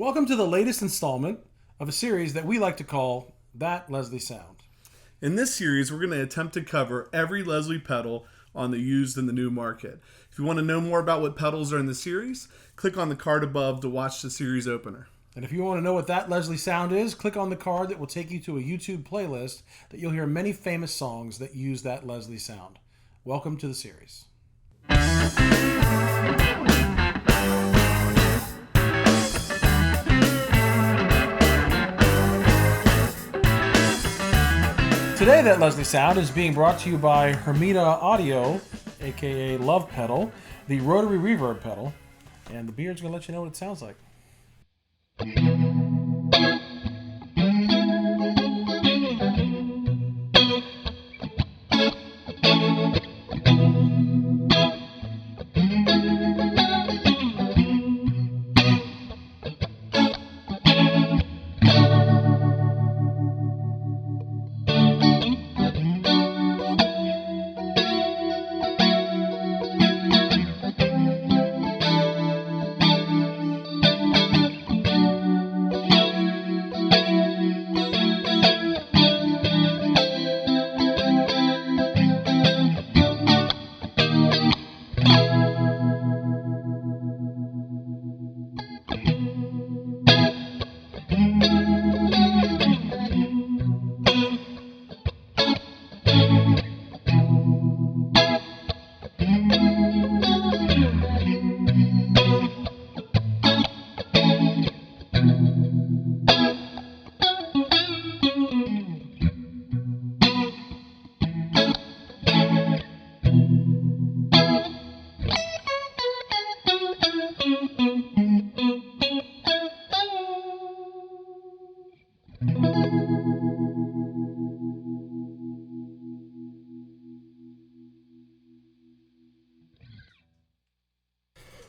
Welcome to the latest installment of a series that we like to call That Leslie Sound. In this series, we're going to attempt to cover every Leslie pedal on the used and the new market. If you want to know more about what pedals are in the series, click on the card above to watch the series opener. And if you want to know what That Leslie Sound is, click on the card that will take you to a YouTube playlist that you'll hear many famous songs that use That Leslie Sound. Welcome to the series. Today, That Leslie Sound is being brought to you by Hermida Audio, aka Lovepedal, the Rotary Reverb pedal, and the Beard's going to let you know what it sounds like.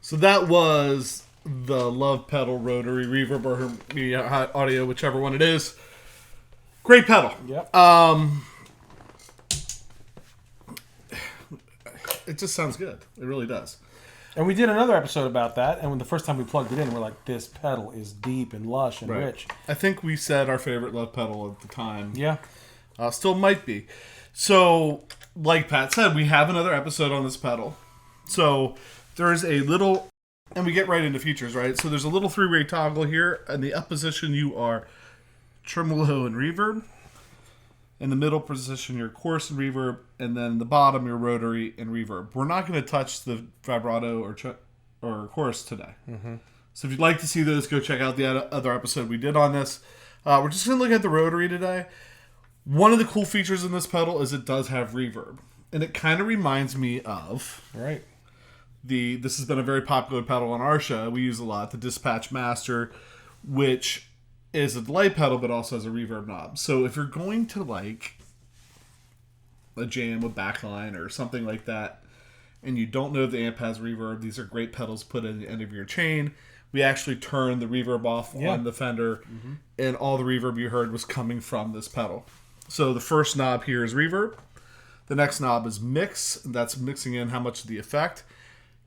So that was the Lovepedal Rotary Reverb or Hermida Audio, whichever one it is. Great pedal. Yep. It just sounds good. It really does. And we did another episode about that, and when the first time we plugged it in, we're like, this pedal is deep and lush and rich. I think we said our favorite Love pedal at the time. Yeah. Still might be. So, like Pat said, we have another episode on this pedal. So, there's a little, and we get right into features, right? So, there's a little three-way toggle here. In the up position, you are tremolo and reverb. In the middle position, your chorus and reverb. And then in the bottom, your rotary and reverb. We're not going to touch the vibrato or chorus today. Mm-hmm. So if you'd like to see those, go check out the other episode we did on this. We're just going to look at the rotary today. One of the cool features in this pedal is it does have reverb. And it kind of reminds me of... Right. This has been a very popular pedal on our show. We use a lot. The Dispatch Master, which is a delay pedal, but also has a reverb knob. So if you're going to like a jam with backline or something like that, and you don't know if the amp has reverb, these are great pedals put in the end of your chain. We actually turned the reverb off on the Fender, and all the reverb you heard was coming from this pedal. So the first knob here is reverb. The next knob is mix. That's mixing in how much of the effect.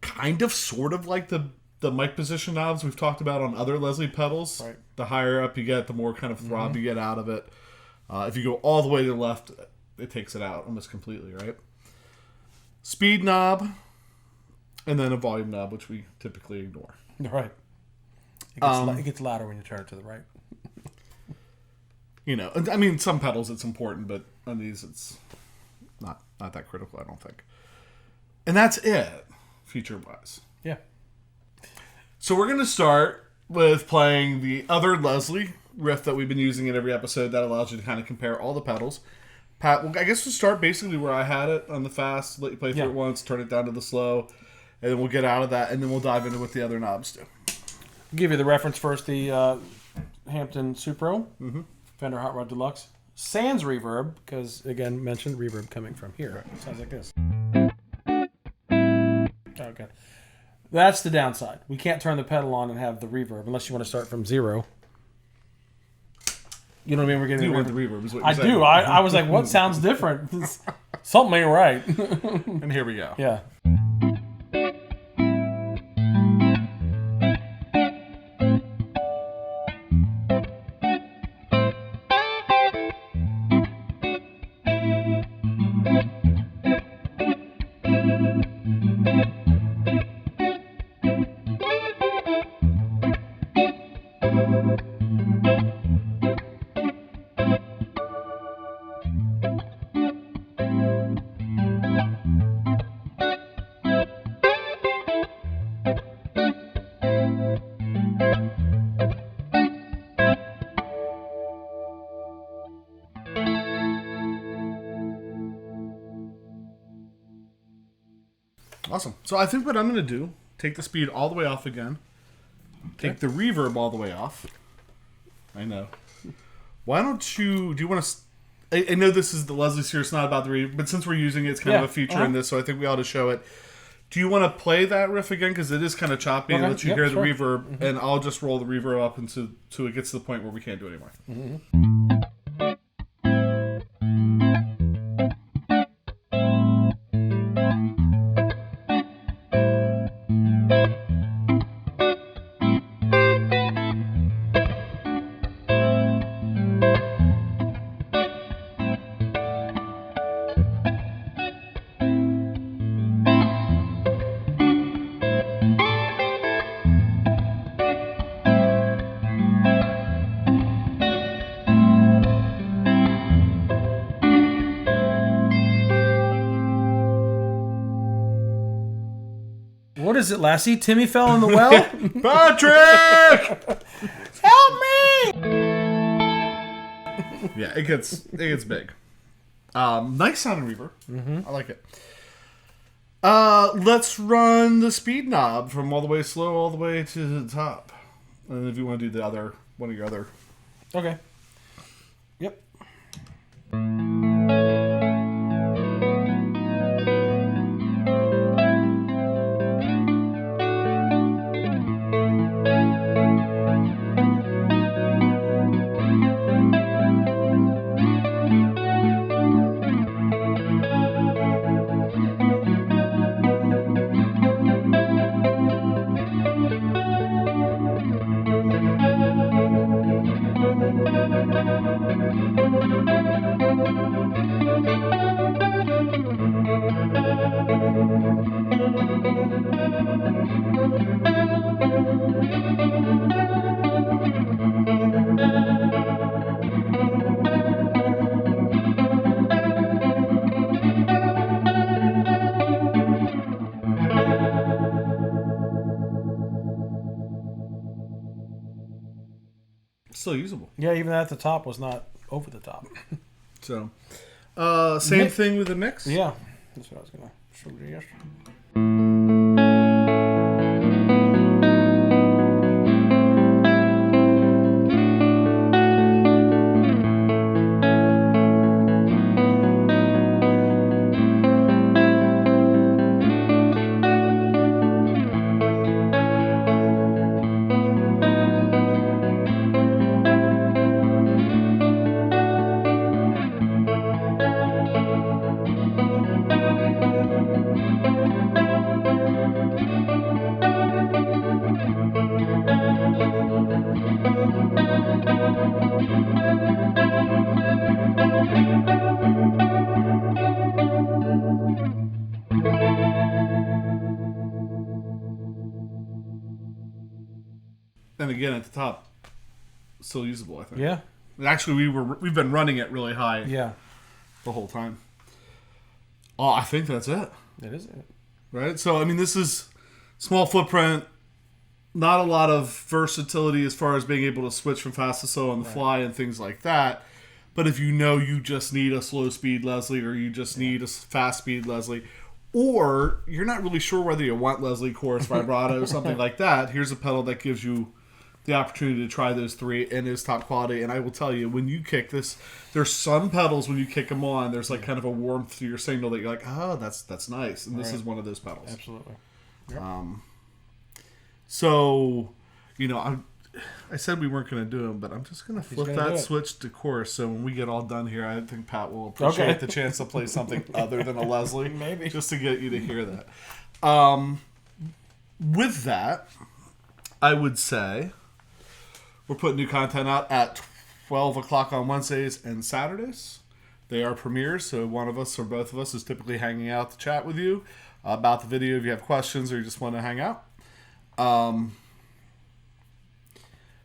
Kind of, sort of like the mic position knobs we've talked about on other Leslie pedals. Right. The higher up you get, the more kind of throb you get out of it. If you go all the way to the left, it takes it out almost completely, right? Speed knob, and then a volume knob, which we typically ignore. Right. It gets louder when you turn it to the right. You know, I mean, some pedals it's important, but on these it's not that critical, I don't think. And that's it, feature-wise. Yeah. So we're going to start with playing the other Leslie riff that we've been using in every episode that allows you to kind of compare all the pedals. Pat, well, I guess we'll start basically where I had it on the fast, let you play through it once, turn it down to the slow, and then we'll get out of that, and then we'll dive into what the other knobs do. I'll give you the reference first, the Hampton Supro, Fender Hot Rod Deluxe. Sans reverb, because, again, mentioned reverb coming from here. It sounds like this. Okay. That's the downside. We can't turn the pedal on and have the reverb unless you want to start from zero. You know what I mean? We're getting you want the reverb is what you're I saying. do. I was like, what sounds different? Something ain't right. And here we go. Yeah. Awesome. So I think what I'm going to do, take the speed all the way off again. Take the reverb all the way off. I know. Why don't you... Do you want to... I know this is the Leslie series, it's not about the reverb, but since we're using it, it's kind of a feature in this, so I think we ought to show it. Do you want to play that riff again? Because it is kind of choppy, and let you hear the reverb, and I'll just roll the reverb up until it gets to the point where we can't do it anymore. What is it, Lassie? Timmy fell in the well? Patrick! Help me! Yeah, it gets big. Nice sounding reverb. I like it. Let's run the speed knob from all the way slow all the way to the top. And if you want to do the other one of your other. Okay. Yep. Still usable. Yeah, even at the top was not over the top. So, same thing with the mix? Yeah. That's what I was going to show you yesterday. And again, at the top, still usable, I think. Yeah. Actually, we've been running it really high the whole time. Oh, I think that's it. That is it. Right? So, I mean, this is small footprint, not a lot of versatility as far as being able to switch from fast to slow on the fly and things like that. But if you know you just need a slow speed Leslie or you just need a fast speed Leslie, or you're not really sure whether you want Leslie, chorus, vibrato, something like that, here's a pedal that gives you the opportunity to try those three and is top quality. And I will tell you, when you kick this, there's some pedals when you kick them on, there's like kind of a warmth to your signal that you're like, oh, that's nice. And this is one of those pedals. Absolutely. Yep. So, you know, I said we weren't going to do them, but I'm just going to flip that switch to chorus. So when we get all done here, I think Pat will appreciate the chance to play something other than a Leslie. Maybe. Just to get you to hear that. With that, I would say we're putting new content out at 12 o'clock on Wednesdays and Saturdays. They are premieres, so one of us or both of us is typically hanging out to chat with you about the video if you have questions or you just want to hang out.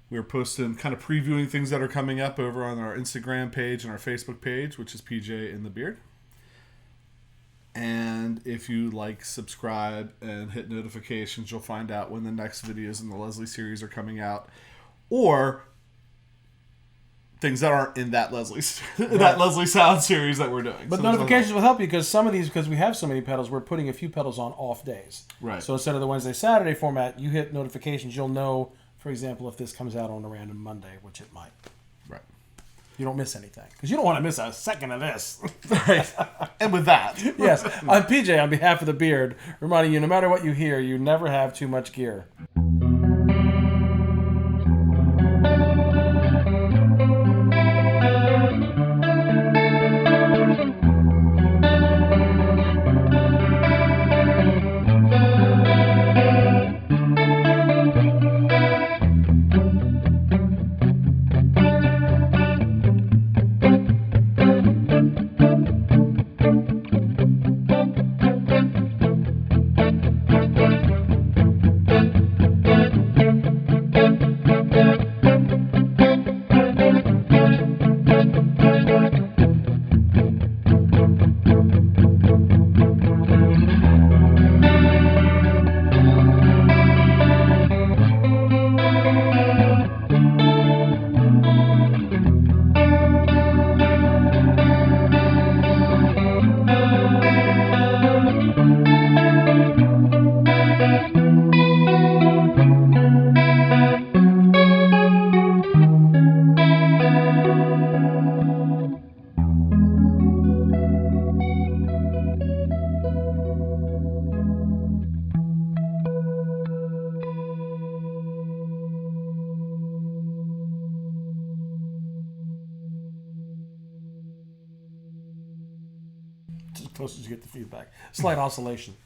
We're posting, kind of previewing things that are coming up over on our Instagram page and our Facebook page, which is PJ in the Beard. And if you like, subscribe, and hit notifications, you'll find out when the next videos in the Leslie series are coming out. Or things that aren't in that Leslie sound series that we're doing. But So notifications will help you because some of these, because we have so many pedals, we're putting a few pedals on off days. Right. So instead of the Wednesday, Saturday format, you hit notifications, you'll know, for example, if this comes out on a random Monday, which it might. Right. You don't miss anything. Because you don't want to miss a second of this. Right. And with that. Yes. I'm PJ on behalf of the Beard, reminding you, no matter what you hear, you never have too much gear. As close as you get the feedback. Slight oscillation.